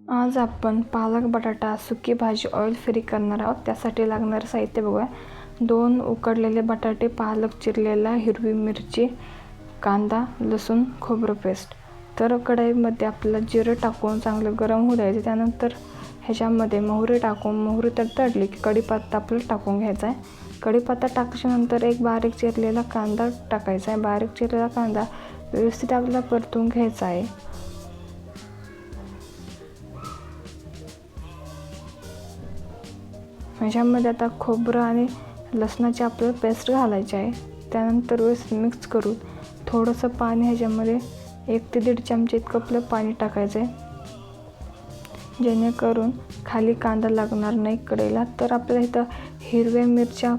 आज आपण पालक बटाटा सुकी भाजी ऑइल फ्री करणार आहोत। त्यासाठी लागणारे साहित्य बघूया। 2 उकडलेले बटाटे, पालक चिरलेला, हिरवी मिरची, कांदा, लसूण, खोबरं पेस्ट। तर कढईमध्ये आपल्याला जिरं टाकून चांगलं गरम होऊ द्यायचं। त्यानंतर ह्याच्यामध्ये मोहरी टाकून मोहरी तडतडली की कढीपत्ता आपल्याला टाकून घ्यायचा आहे। कढीपत्ता टाकल्यानंतर एक बारीक चिरलेला कांदा टाकायचा आहे। बारीक चिरलेला कांदा व्यवस्थित आपल्याला परतून घ्यायचा आहे। ह्याच्यामध्ये आता खोबरं आणि लसणाची आपल्याला पेस्ट घालायची आहे। त्यानंतर व्यवस्थित मिक्स करून थोडंसं पाणी ह्याच्यामध्ये 1 ते 1.5 चमचे इतकं आपलं पाणी टाकायचं आहे, जेणेकरून खाली कांदा लागणार नाही कढईला। तर आपल्याला इथं हिरव्या मिरच्या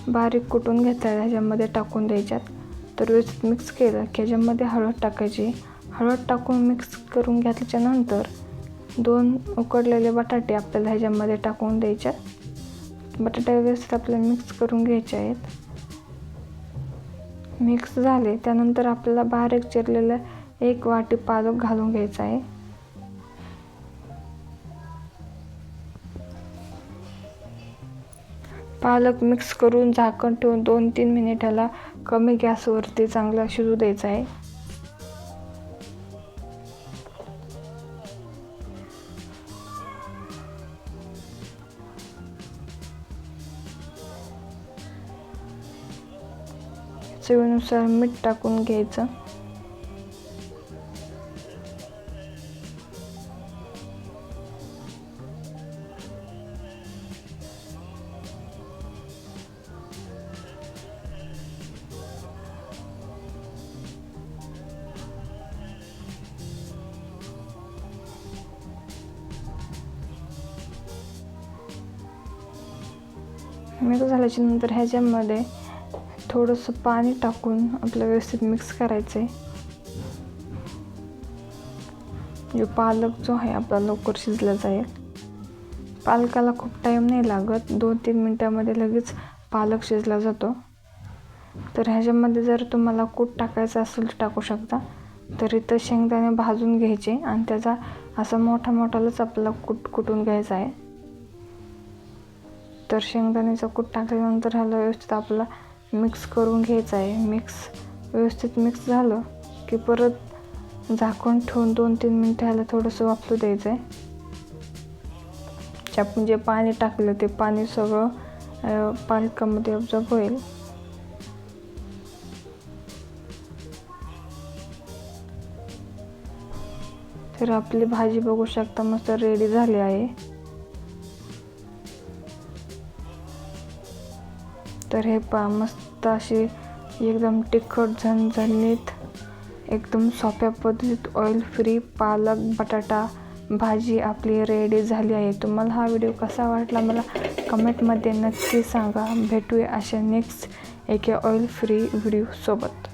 बारीक कुटून घेतल्या ह्याच्यामध्ये टाकून द्यायच्यात। तर व्यवस्थित मिक्स केलं की ह्याच्यामध्ये हळद टाकायची। हळद टाकून मिक्स करून घेतल्याच्यानंतर 2 उकडलेले बटाटे आपल्याला ह्याच्यामध्ये टाकून द्यायच्यात। बटाटे व्यवस्थित आपल्याला मिक्स करून घ्यायचे आहेत। मिक्स झाले त्यानंतर आपल्याला बारीक चिरलेलं 1 वाटी पालक घालून घ्यायचा आहे। पालक मिक्स करून झाकण ठेवून 2-3 मिनिटाला कमी गॅसवरती चांगला शिजू द्यायचा आहे। चवीनुसार मीठ टाकून घ्यायचं। मिक्स झाल्याच्या नंतर ह्याच्यामध्ये थोडंसं पाणी टाकून आपलं व्यवस्थित मिक्स करायचं आहे। जो पालक जो आहे आपला लवकर शिजला जाईल। पालकाला खूप टाईम नाही लागत, 2-3 मिनिटामध्ये लगेच पालक शिजला जातो। तर ह्याच्यामध्ये जर तुम्हाला कूट टाकायचं असेल तर टाकू शकता। तर इथं शेंगदाणे भाजून घ्यायचे आणि त्याचा असा मोठालाच आपल्याला कुटून घ्यायचा आहे। तर शेंगदाण्याचा कूट टाकल्यानंतर ह्याला व्यवस्थित आपल्याला मिक्स करून घ्यायचं आहे। व्यवस्थित मिक्स झालं की परत झाकण ठेवून 2-3 मिनिटं ह्याला थोडंसं वाफलू द्यायचं आहे। आपण जे पाणी टाकलं ते पाणी सगळं पालकामध्ये ऑब्झर्व होईल। तर आपली भाजी बघू शकता मस्त रेडी झाली आहे। तर हे मस्त अशी एकदम तिखट झणझणीत एकदम सोप्या पद्धतीत ऑइल फ्री पालक बटाटा भाजी आपली रेडी झाली आहे। तुम्हाला हा व्हिडिओ कसा वाटला मला कमेंटमध्ये नक्की सांगा। भेटूया अशा नेक्स्ट एका ऑइल फ्री व्हिडिओ सोबत।